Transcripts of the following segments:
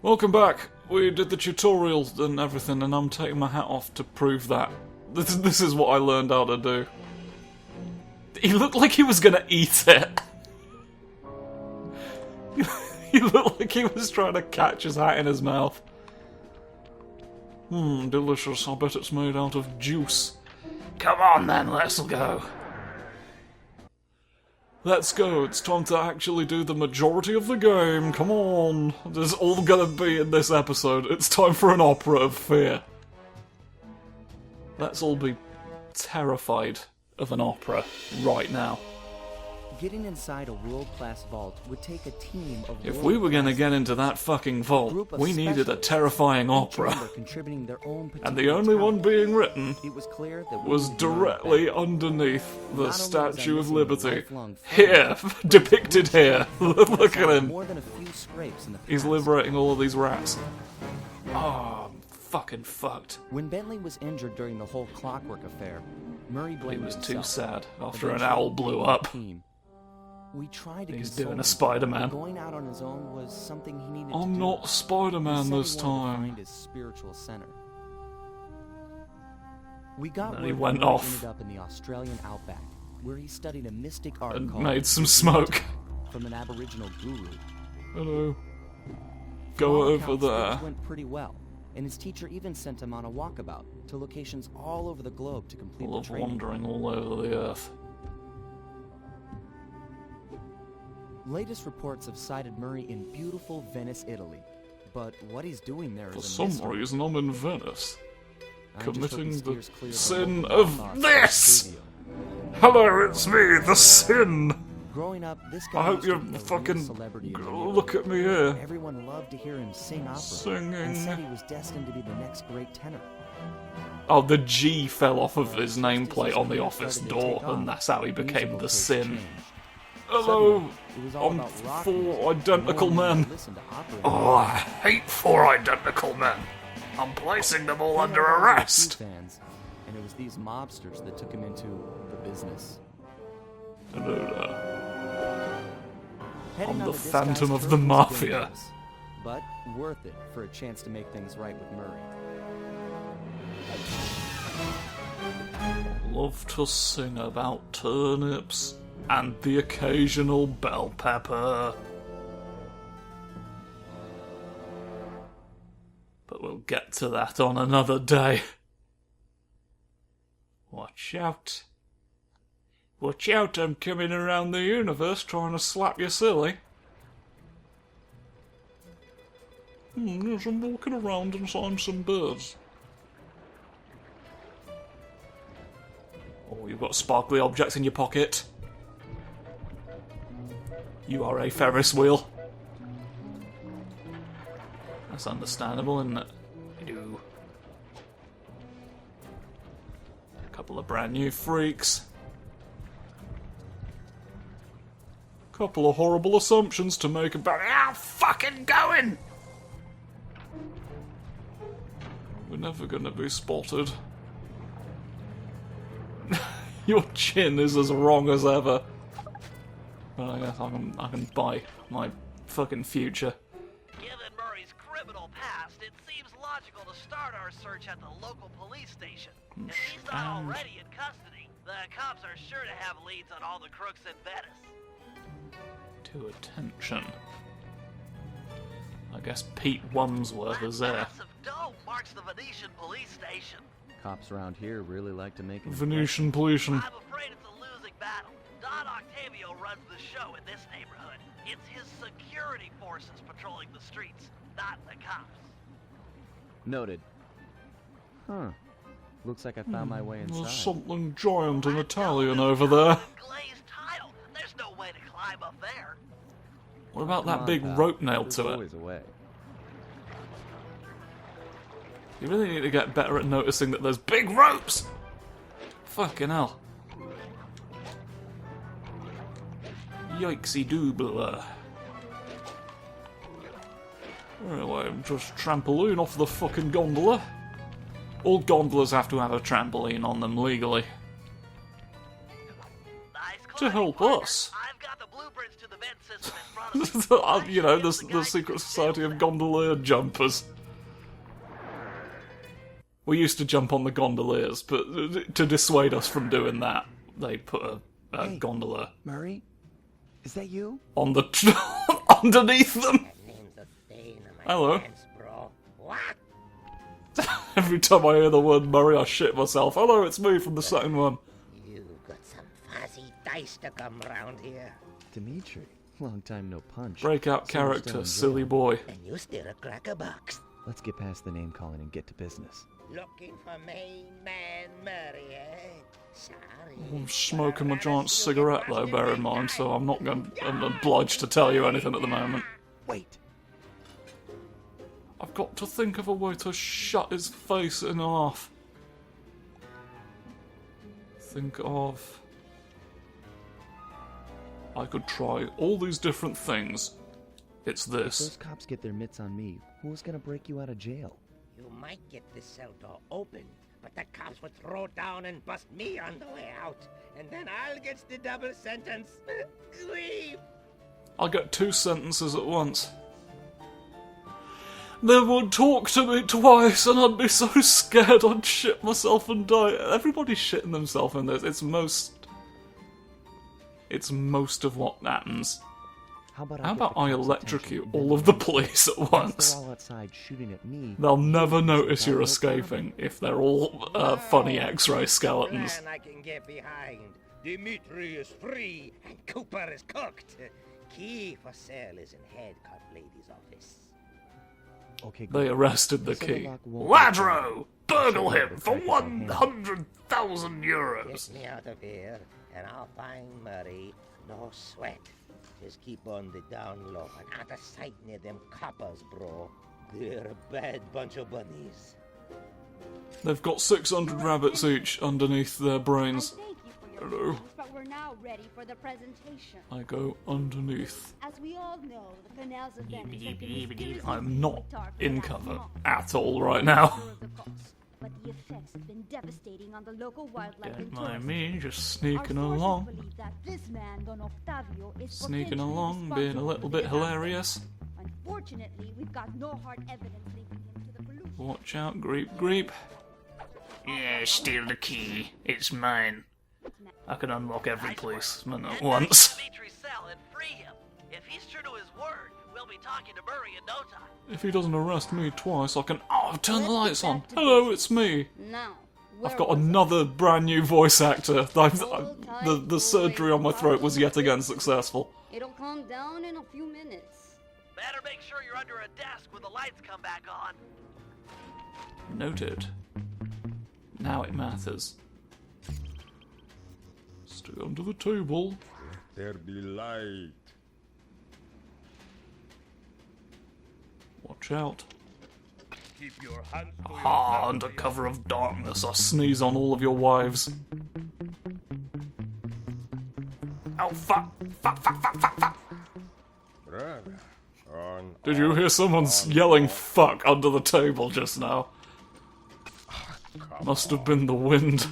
Welcome back. We did the tutorial and everything, and I'm taking my hat off to prove that. This is what I learned how to do. He looked like he was gonna eat it. He looked like he was trying to catch his hat in his mouth. Delicious. I bet it's made out of juice. Come on then, let's go. Let's go, it's time to actually do the majority of the game, come on. There's all gonna be in this episode. It's time for an opera of fear. Let's all be terrified of an opera right now. Getting inside a world-class vault would take a team of If we were gonna get into that fucking vault, we needed a terrifying opera. And the only one being written was directly underneath the Statue of Liberty. Here, depicted here. Look at him. He's liberating all of these rats. Oh, I'm fucking fucked. When Bentley was injured during the whole Clockwork affair, Murray blamed himself. He was too sad after an owl blew up. We tried to He's doing a Spider-Man. Going out on his own was something he needed I'm to do. not Spider-Man this time. Find his spiritual center. We got And he word went that off. ended up in the Australian outback, where he studied a mystic art And called made some smoke. from an Aboriginal guru. Hello. Go over there. Things went pretty well, and his teacher even sent him on a walkabout to locations all over the globe to complete Full the of training. wandering all over the earth. Latest reports have cited Murray in beautiful Venice, Italy. But what he's doing there For is a some mystery. reason, I'm in Venice, I just hope he committing the steers clear of the sin local of mob this! studio. Hello, it's me, the sin! Growing up, this guy I hope used you to be a real fucking celebrity in the look at me neighborhood. here. Everyone loved to hear him sing opera Singing. and said he was destined to be the next great tenor. Oh, the G fell off of his nameplate on the office door, and that's how he became the sin. Hello, I'm four identical men. Oh, I hate four identical men. I'm placing them all under arrest. And it was these mobsters that took him into the business. Hello there. Heading I'm on the to this Phantom guy's of the first Mafia. days, but worth it for a chance to make things right with Murray. Love to sing about turnips and the occasional bell pepper. But we'll get to that on another day. Watch out. Watch out, I'm coming around the universe trying to slap you silly. Yes, I'm walking around inside some birds. Oh, you've got sparkly objects in your pocket. You are a Ferris wheel. That's understandable, isn't it? You do. A couple of brand new freaks. Couple of horrible assumptions to make about how fucking going. We're never gonna be spotted. Your chin is as wrong as ever. But I guess I can buy my fucking future. Given Murray's criminal past, it seems logical to start our search at the local police station. If he's not already in custody, the cops are sure to have leads on all the crooks in Venice. To attention. I guess Pete Wumsworth is there. Massive dome marks the Venetian police station. Cops around here really like to make Venetian pollution. I'm afraid it's a losing battle. Don Octavio runs the show in this neighborhood. It's his security forces patrolling the streets, not the cops. Noted. Huh. Looks like I found my way inside. There's something giant and Italian over there. Glazed tile. There's no way to climb up there. What about Come that on, big pal. rope nailed There's to it? always a way. You really need to get better at noticing that there's big ropes! Fucking hell. Yikesy doobler. Anyway, just trampoline off the fucking gondola. All gondolas have to have a trampoline on them legally. Nice To help partner. us. I've got the blueprints to the vent system in front You know, the secret society of gondolier jumpers. We used to jump on the gondoliers, but to dissuade us from doing that, they put a gondola. Murray? Is that you? On the underneath them. Hello. Every time I hear the word Murray, I shit myself. Hello, it's me from the second one. You got some fuzzy dice to come round here. Dimitri. Long time no punch. Breakout character, silly boy. And you still a cracker box. Let's get past the name calling and get to business. Looking for main man Murray, eh? Sorry. I'm smoking my giant cigarette though, bear in mind, so I'm obliged to tell you anything at the moment. Wait. I've got to think of a way to shut his face in half. Think of... I could try all these different things. It's If this. those cops get their mitts on me, who's gonna break you out of jail? You might get this cell door open, but the cops would throw down and bust me on the way out. And then I'll get the double sentence. Leave! I'll get 2 sentences at once. They would talk to me twice and I'd be so scared I'd shit myself and die. Everybody's shitting themselves in this. It's most of what happens. How about I get the cops' electrocute attention all of the police at Once once? they're all outside shooting at me. They'll never notice you're escaping if they're all funny X-ray skeletons. Plan I can get behind. Dimitri is free and Cooper is cooked. Key for sale is in head cop lady's office. Okay, They good. arrested the So the key. lock won't Wadrow! Burgle Sure, him the for crack is on hand. 100,000 euros! Get me out of here, and I'll find Murray. No sweat. Just keep on the down low and out of sight near them coppers, bro. They're a bad bunch of bunnies. They've got 600 rabbits each underneath their brains. Thank you for your Hello. patience, but we're now ready for the presentation. I go underneath. As we all know, the canals of Venice have been mysteriously I'm not dark for in the last cover month. at all right now. Sure of the cause, but the effects have been devastating on the local wildlife Don't and mind tourism. me, just Our sneaking sources along. believe that this man, Don Octavio, is Sneaking potentially along, being a responsible little for bit the hilarious. disaster. Unfortunately, we've got no hard evidence linking him to the pollution. Watch out, Greep, Greep. Yeah, steal the key. It's mine. I can unlock every policeman at Head once. back to Dimitri's cell and free him. If he's true to his word, we'll be talking to Murray in no time. If he doesn't arrest me twice, I can... Oh, I've turned the lights on. Hello, it's me. Now, I've got another brand new voice actor. The surgery on my throat was yet again successful. It'll calm down in a few minutes. Better make sure you're under a desk when the lights come back on. Noted. Now it matters. Stay under the table. There be light. Watch out. Keep your hands to Ah, under cover of darkness, I sneeze on all of your wives. Oh, fuck! Fuck, fuck, fuck, fuck, fuck! Brother. On Did you hear someone yelling fuck under the table just now? Must have been the wind.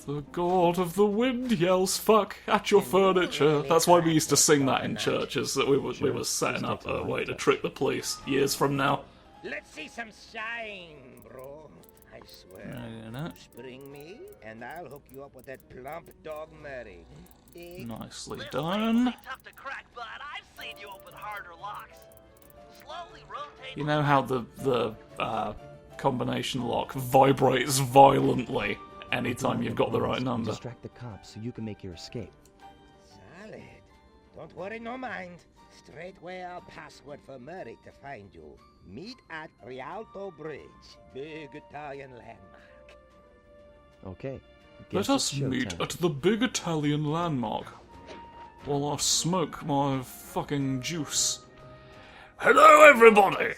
The god of the wind yells fuck at your furniture. That's why we used to sing that in churches, that we were setting up a way to trick the police years from now. Let's see some shine, bro. I swear. Spring me, and I'll hook you up with that plump dog Murray. Nicely This done. may be tough to crack, but I've seen you open harder locks. Slowly rotate. You know how the combination lock vibrates violently anytime you've got the right number. Distract the cops so you can make your escape. Solid. Don't worry, no mind. Straightway our password for Murray to find you. Meet at Rialto Bridge. Big Italian landmark. Okay. Let guess us it's meet showtime. at the big Italian landmark while I smoke my fucking juice. Hello, everybody!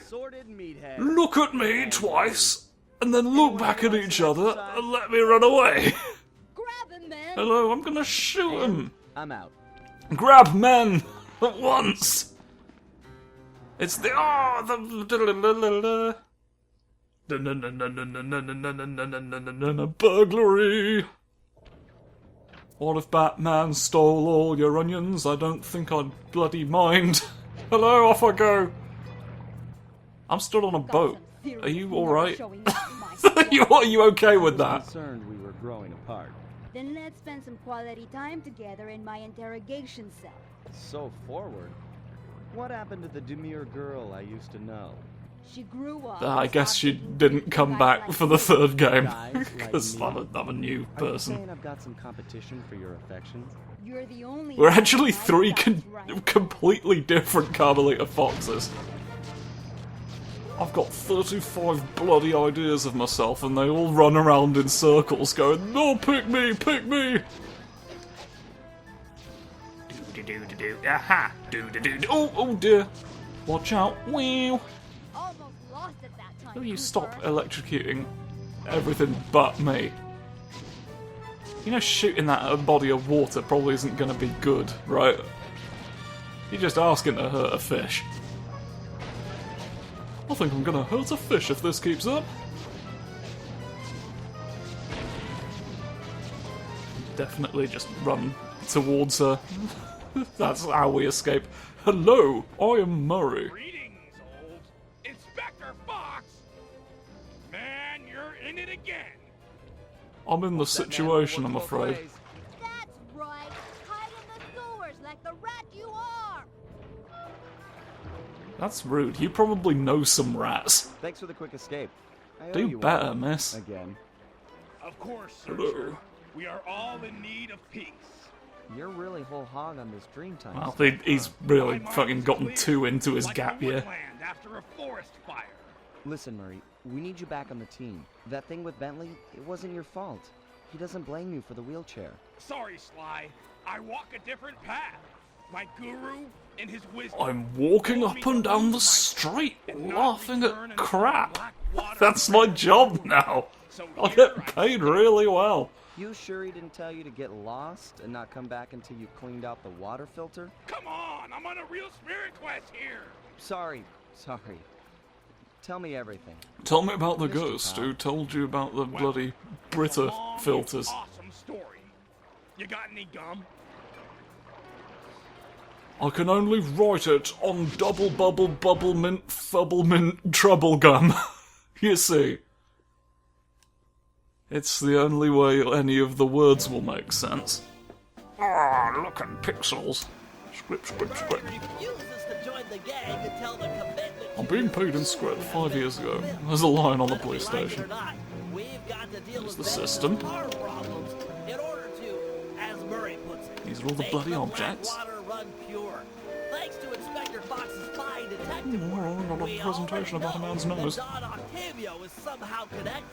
Look at me twice, and then look back at each other and let me run away. Grab him, man! Hello, I'm gonna shoot him. I'm out. Grab men at once. It's the burglary. What if Batman stole all your onions? I don't think I'd bloody mind. Hello, off I go. I'm still on a boat. Are you alright? Are you okay with that? Concerned we were growing apart. Then let's spend some quality time together in my interrogation cell. So forward. What happened to the demure girl I used to know? She grew up. I guess she didn't come back for the third game. Because I'm a new person. Are you saying I've got some competition for your affections? You're the only We're one actually I've three got right. completely different Carmelita Foxes. I've got 35 bloody ideas of myself and they all run around in circles going, no, pick me, pick me! Do-do-do-do-do. Aha! Do-do-do-do. Oh dear. Watch out. Wow. Almost lost it that time. Will you Cooper. stop electrocuting everything but me? You know, shooting that at a body of water probably isn't going to be good, right? You're just asking to hurt a fish. I think I'm going to hurt a fish if this keeps up. Definitely just run towards her. That's how we escape. Hello, I am Murray. Greetings, old Inspector Fox. Man, you're in it again. I'm in the situation, I'm afraid. That's right. Hide in the sewers like the rat you are. That's rude. You probably know some rats. Thanks for the quick escape. I owe Do you better, one. miss. Again. Of course, Hello. Searcher. We are all in need of peace. You're really whole hog on this dream time. Well, stuff. he's really My mind fucking is gotten clear, too into his like gap a year. woodland after a forest fire. Listen, Murray, we need you back on the team. That thing with Bentley, it wasn't your fault. He doesn't blame you for the wheelchair. Sorry, Sly. I walk a different path. My guru and his wisdom. I'm walking told up me to and down lose the myself street, and not laughing return at until crap. black water That's my ran job through. now. So I'll here get I paid stand. really well. You sure he didn't tell you to get lost and not come back until you cleaned out the water filter? Come on, I'm on a real spirit quest here. Sorry. Tell me everything. Tell me about the Missed you, ghost pal. who told you about the bloody It's a Brita long and filters. Awesome story. You got any gum? I can only write it on double bubble bubble mint fubble mint trouble gum. You see. It's the only way any of the words will make sense. Ah, look at pixels. Script. Refuses to join the gang until the commitment. I'm being paid in script 5 years ago. There's a line on the police Like it or station. not, we've got to deal There's with the them system. our problems in order to, as Murray puts it, These are all the make bloody black objects. water run pure. Thanks to Inspector Fox's fine detective Oh, work, got a we presentation already about a know man's that nose. Don Octavio is somehow connected.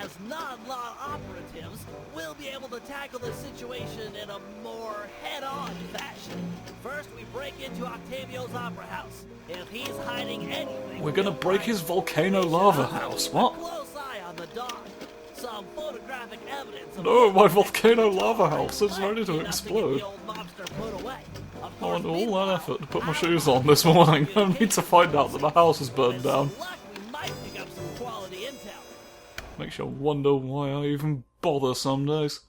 As non-law operatives, we'll be able to tackle the situation in a more head-on fashion. First, we break into Octavio's opera house. If he's hiding anything, We're gonna we'll break find his him. volcano We should lava also house. keep a What? close eye on the dog. Some photographic evidence of No, him my and volcano the lava dog house is might ready to be enough get explode. the old mobster put away. Of I course, went all meanwhile, that effort to put my our shoes on this morning, only to find out that my house is burned with down. some luck, we might pick up some quality intel. Makes you wonder why I even bother some days.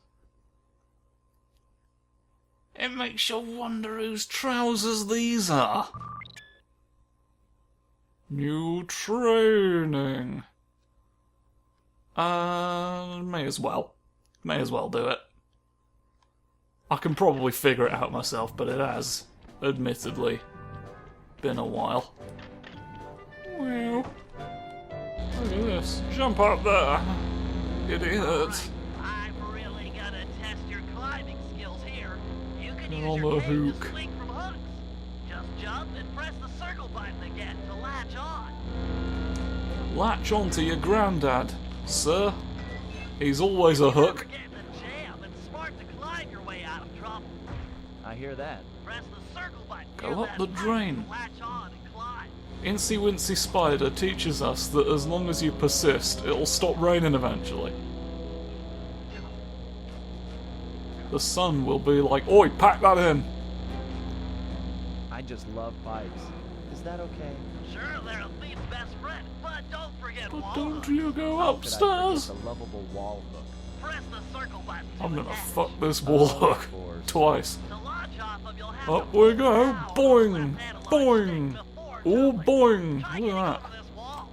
It makes you wonder whose trousers these are. New training. May as well. May as well do it. I can probably figure it out myself, but it has, admittedly, been a while. Well, look at this. Jump up there, idiot. I'm really gonna test your climbing skills here. You can Get use on your the cane to hook. swing from hooks. Just jump and press the circle button again to latch on. Latch onto your granddad, sir. He's always a hook. Never get in a jam. It's smart to climb your way out of trouble. I hear that. Press the circle button. Go near up that the latch drain. to Latch on and climb. Incy Wincy Spider teaches us that as long as you persist, it'll stop raining eventually. The sun will be like, oi, pack that in. I just love bikes. Is that okay? Sure, they're a thief's best friend, but don't forget But wall don't hooks. you go How could I forget upstairs. the lovable wall hook? Press the circle button to I'm gonna attack. fuck this wall hook course. twice. To launch off them, you'll have Up to we pull go. down with the Boing. left analog Boing. stick before Oh, jumping. boing. Try Look getting at over that. this wall.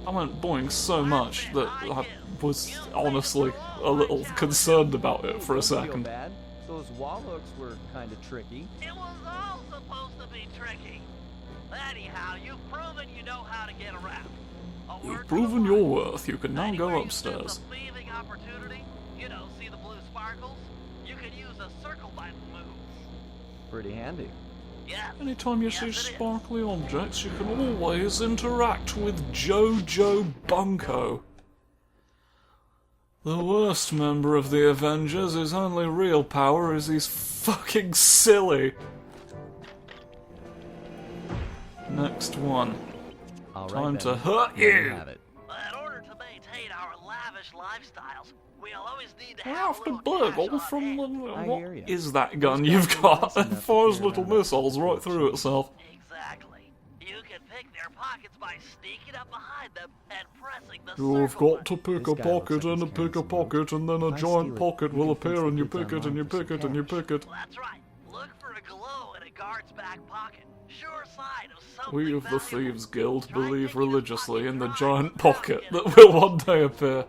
I went boing so much that I was honestly a little concerned about it for a Don't feel second. bad. Those wall hooks were kind of tricky. It was all supposed to be tricky. Anyhow, you've proven you know how to get around. A word You've to the proven your wise. worth. You can now Anywhere go you sense upstairs. a thieving opportunity, you know, see the blue sparkles? You can use a circle button move. Pretty handy. Yes. Anytime you yes, see it is. sparkly objects, you can always interact with Jojo Bunko. The worst member of the Avengers, his only real power is he's fucking silly. Next one. All right, Time to then. hurt There you. have it. In order to maintain our lavish lifestyles, we'll always need to I have have a to little burgle cash on from hand. the... I What hear ya. is that gun These you've guys are got? nice It enough to fires carry little around missiles right through itself. Exactly. You can pick their pockets by sneaking up behind them and pressing the You've circle got to button. pick This a guy looks pocket like and a he's pick a carrying some loot. pocket, and then a If I giant steal it, pocket you will can fence appear, the and you goods pick it, and online you for some pick it, and you cash. pick it. Well, that's right. Look for a glow in a guard's back pocket. Sure sign of something We of the valuable. Thieves Guild Try believe taking a religiously in the fucking giant drive pocket without that getting will one day appear.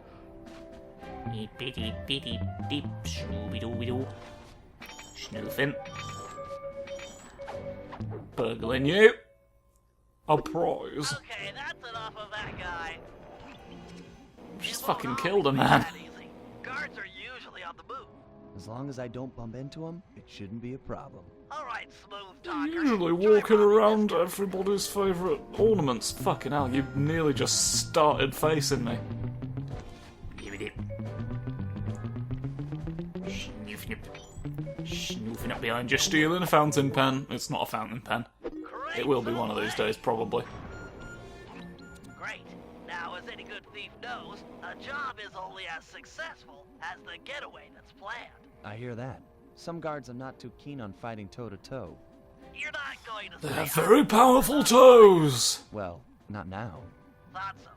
Beep, beep, Schnooby-Dooby-Doo. Snoofing. Burgling you. A prize. Okay, that's enough of that guy. Just It won't fucking always killed a be man. that easy. Guards are usually on the move. As long as I don't bump into them, it shouldn't be a problem. All right, smooth You're talker. usually Try walking robbing around this guy. everybody's favourite ornaments. Fucking hell, you nearly just started facing me. Beep-a-dip. Snoofing up. Snoofing up behind you. Stealing a fountain pen. It's not a fountain pen. Great It will be one of these way. days, probably. Great. Now, as any good thief knows, a job is only as successful as the getaway that's planned. I hear that. Some guards are not too keen on fighting toe-to-toe. You're not going to They have say very powerful toes. Well, not now. thought so.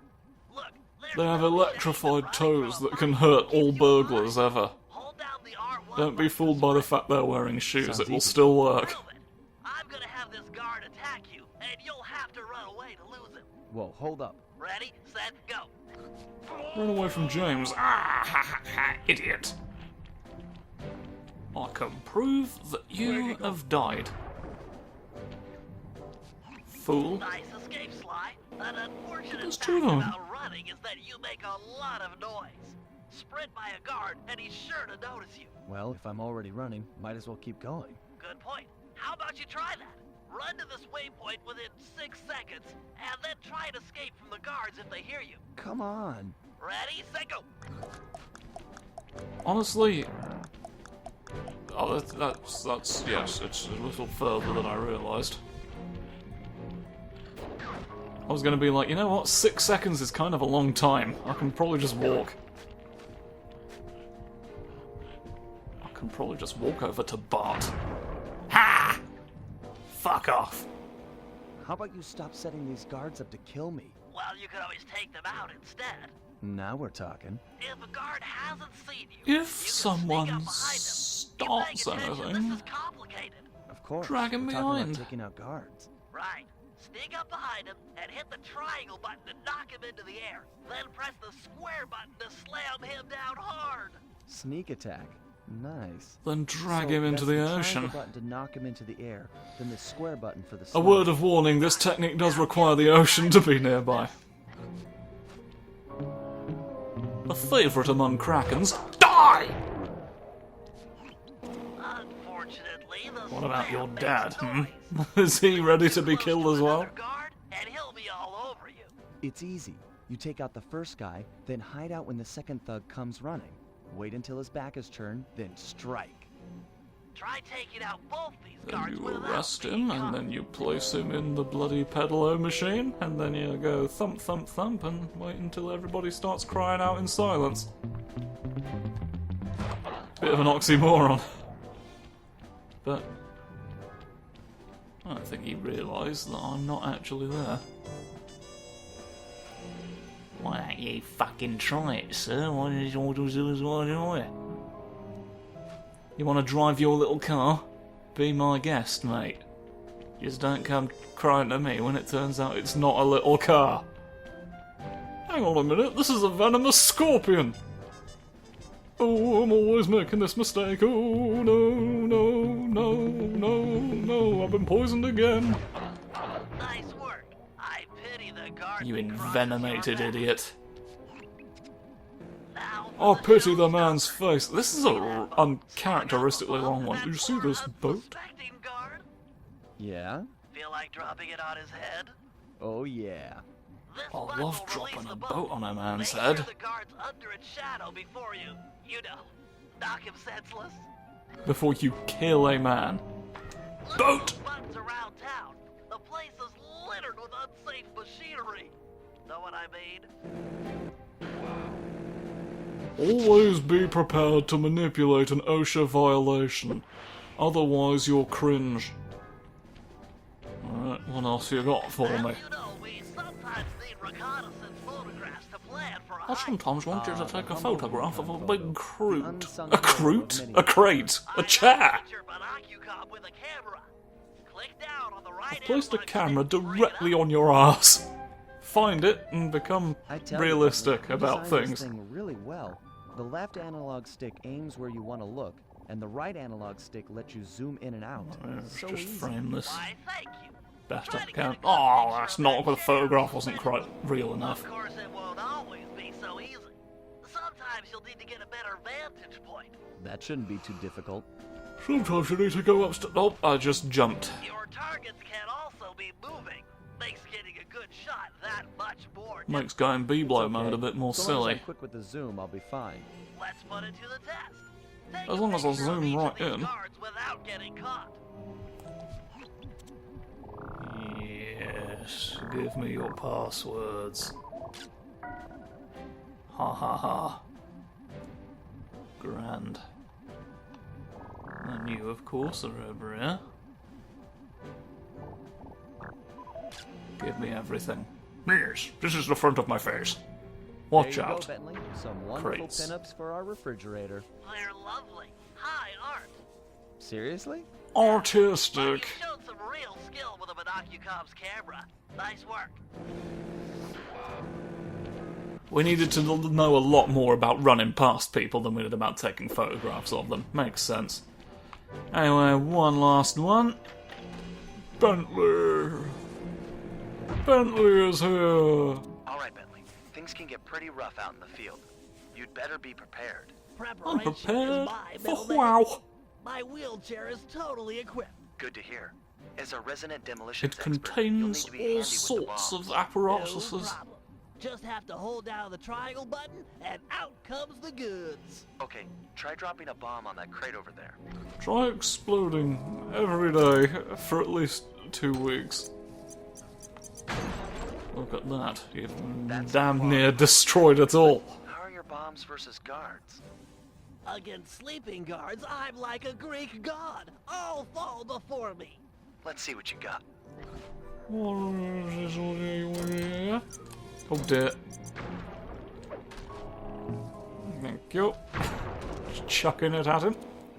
Look, there's They have no electrified shame in toes running that from a can fight. hurt all Keeps you alive. burglars ever. Hold down the R1 Don't be button fooled to by the sprint. fact they're wearing shoes. Sounds It will easy. still work. Prove it. I'm gonna have this guard attack you, and you'll have to run away to lose him. Whoa, hold up. Ready, set, go. Run away from James. Ah, ha, ha, ha, idiot. I can prove that you have died. Fool. Nice escape, Sly. An unfortunate There's fact two of 'em. about running is that you make a lot of noise. Sprint by a guard, and he's sure to notice you. Well, if I'm already running, might as well keep going. Good point. How about you try that? Run to this waypoint within 6 seconds, and then try and escape from the guards if they hear you. Come on. Ready, set, go. Honestly... Oh, that's... Yes, it's a little further than I realised. I was going to be like, you know what? 6 seconds is kind of a long time. I can probably just walk. I can probably just walk over to Bart. Ha! Fuck off. How about you stop setting these guards up to kill me? Well, you could always take them out instead. Now we're talking. If a guard hasn't seen you, If you can someone sneak up behind them. starts Keep paying attention, anything... This is complicated. Of course. Drag him we're talking about behind. taking out guards. Right. Sneak up behind him and hit the triangle button to knock him into the air. Then press the square button to slam him down hard. Sneak attack. Nice. Then drag So him into that's the triangle ocean. button to knock him into the air, then the square button for the A slam. word of warning, this technique does require the ocean to be nearby. A favourite among Krakens. Die! Unfortunately, the What about your slam makes dad, hmm? noise. Is he ready to be Close killed to as well? another guard, and he'll be all over you. It's easy. You take out the first guy, then hide out when the second thug comes running. Wait until his back is turned, then strike. Try taking out both these Then guards you without arrest being him, caught. and then you place him in the bloody pedalo machine, and then you go thump thump thump and wait until everybody starts crying out in silence. Bit of an oxymoron. But I don't think he realised that I'm not actually there. Why don't you fucking try it, sir? Why don't you do as well as I? You want to drive your little car? Be my guest, mate. Just don't come crying to me when it turns out it's not a little car. Hang on a minute, this is a venomous scorpion! Oh, I'm always making this mistake. Oh, no, no, no, no, no, I've been poisoned again. Nice work. I pity the guards. You that crushed envenomated your back. idiot. Now Oh, for the pity the showstopper. man's face. This is a uncharacteristically long one. Do you see this boat? Suspecting guard? Yeah? Feel like dropping it on his head? Oh, yeah. This I bug love will dropping release a the boat on a man's Make head. sure the guard's under its shadow before you know, knock him senseless. Before you kill a man. Look Boat! at those buttons around town. The place is littered with unsafe machinery. Know what I mean? Always be prepared to manipulate an OSHA violation. Otherwise you'll cringe. Alright, what else you got for As me? you know, we sometimes need reconnaissance photographs to plan for a I hike. sometimes want you to take a photograph of a big crute. Unsung A hero of crute? many A crate? A chair? Your binocular with a camera. Click down on the right Placed a analog camera stick, bring it directly up. on your ass. Find it and become I tell you, realistic Bentley, you about designed things. This thing really well. The left analog stick aims where you want to look, and the right analog stick lets you zoom in and out. Let's So just easy. frame this Why, thank you. best Try I to can. get a good Oh, picture that's of not. that The photograph chair. wasn't quite real enough. Of course, it won't always be so easy. Sometimes you'll need to get a better vantage point. That shouldn't be too difficult. Sometimes you need to go upstairs. Oh, I just jumped. Your targets can also be moving. Makes getting a good shot that much more difficult. Makes going B-blow mode a bit more So long as silly. I'm quick with the zoom, I'll be fine. Let's put it to the test. Take As a long as I picture of zoom each of right these in. guards without getting caught. Yes, give me your passwords. Ha ha ha. Grand. And you, of course, are over here. Give me everything. Yes, this is the front of my face. Watch There you out. go, Bentley. Some wonderful Crates. pinups for our refrigerator. They're lovely. High art. Seriously? But Artistic. you showed some real skill with a binocular's camera. Nice work. We needed to know a lot more about running past people than we did about taking photographs of them. Makes sense. Anyway, one last one. Bentley. Bentley is here. All right, Bentley. Things can get pretty rough out in the field. You'd better be prepared. I'm Preparation prepared is my for middle name. wow. My wheelchair is totally equipped. Good to hear. As a resident demolitions It expert, you'll need contains to be all handy with the sorts of bombs. No apparatuses. problem. Just have to hold down the triangle button, and out comes the goods. Okay, try dropping a bomb on that crate over there. Try exploding every day for at least 2 weeks. Look at that. You've That's damn far. near destroyed it all. How are your bombs versus guards? Against sleeping guards, I'm like a Greek god. All fall before me. Let's see what you got. Oh dear. Thank you. Just chucking it at him.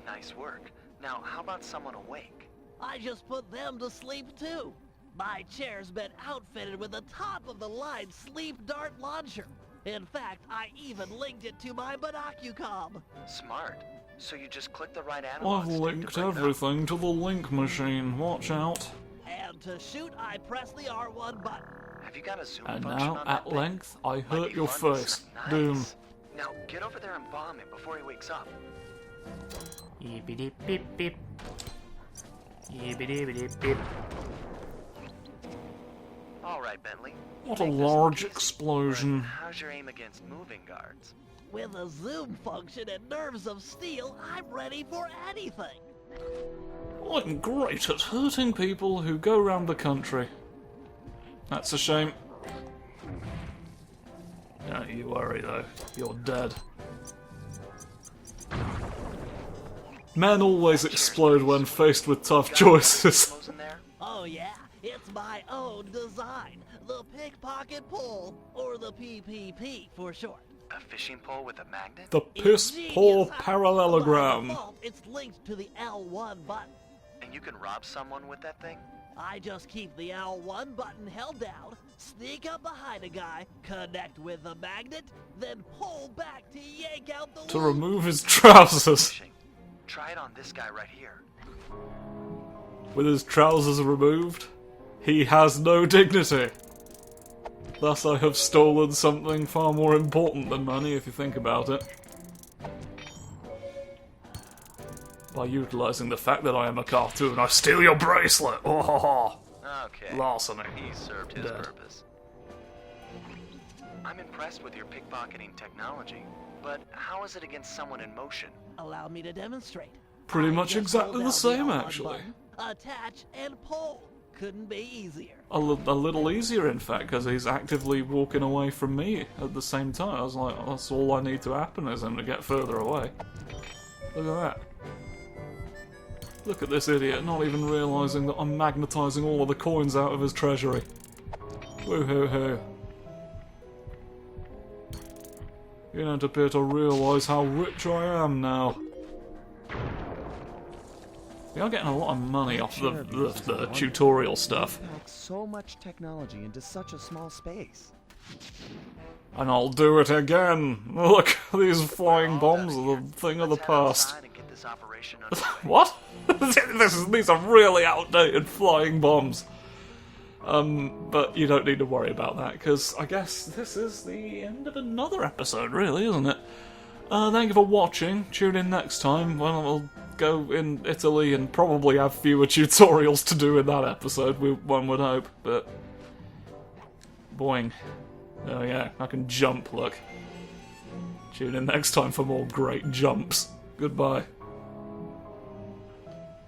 Nice work. Now, how about someone awake? I just put them to sleep too. My chair's been outfitted with a top-of-the-line sleep dart launcher. In fact, I even linked it to my binocular. Smart. So you just click the right analog I've stick to linked bring it up. everything to the link machine. Watch out. And to shoot, I press the R1 button. Have you got a zoom And function now, on at that thing? length, I Might hurt be your fun. face. Nice. Boom. Now, get over there and bomb him before he wakes up. Yibbidi beep beep. Yibbidi beep. All right, Bentley. What a Make this large look easy. explosion. But how's your aim against moving guards? With a zoom function and nerves of steel, I'm ready for anything. I'm great at hurting people who go round the country. That's a shame. Don't you worry though, you're dead. Men always explode when faced with tough choices. Close in there? Oh yeah, it's my own design. The pickpocket pull, or the PPP for short. A fishing pole with a magnet? The piss-poor parallelogram. It's linked to the L1 button. And you can rob someone with that thing? I just keep the L1 button held down, sneak up behind a guy, connect with the magnet, then pull back to yank out the To loot. remove his trousers. Fishing. Try it on this guy right here. With his trousers removed, he has no dignity. Thus I have stolen something far more important than money, if you think about it. By utilising the fact that I am a cartoon, I steal your bracelet! Oh, Okay. larceny. He served his Dead. purpose. I'm impressed with your pickpocketing technology, but how is it against someone in motion? Allow me to demonstrate. Pretty I much just exactly hold the down same, L1 actually. button, attach and pull. Couldn't be easier. A little easier, in fact, because he's actively walking away from me at the same time. I was like, that's all I need to happen is him to get further away. Look at that. Look at this idiot, not even realising that I'm magnetising all of the coins out of his treasury. Woo-hoo-hoo. You don't appear to realise how rich I am now. We are getting a lot of money off the tutorial stuff. Pack so much technology into such a small space. And I'll do it again! Look, these flying bombs are the thing of the Let's head past. outside and get this operation underway. What? These are really outdated flying bombs. But you don't need to worry about that, because I guess this is the end of another episode, really, isn't it? Thank you for watching. Tune in next time when we'll go in Italy and probably have fewer tutorials to do in that episode, one would hope, but... Boing. Oh yeah, I can jump, look. Tune in next time for more great jumps. Goodbye.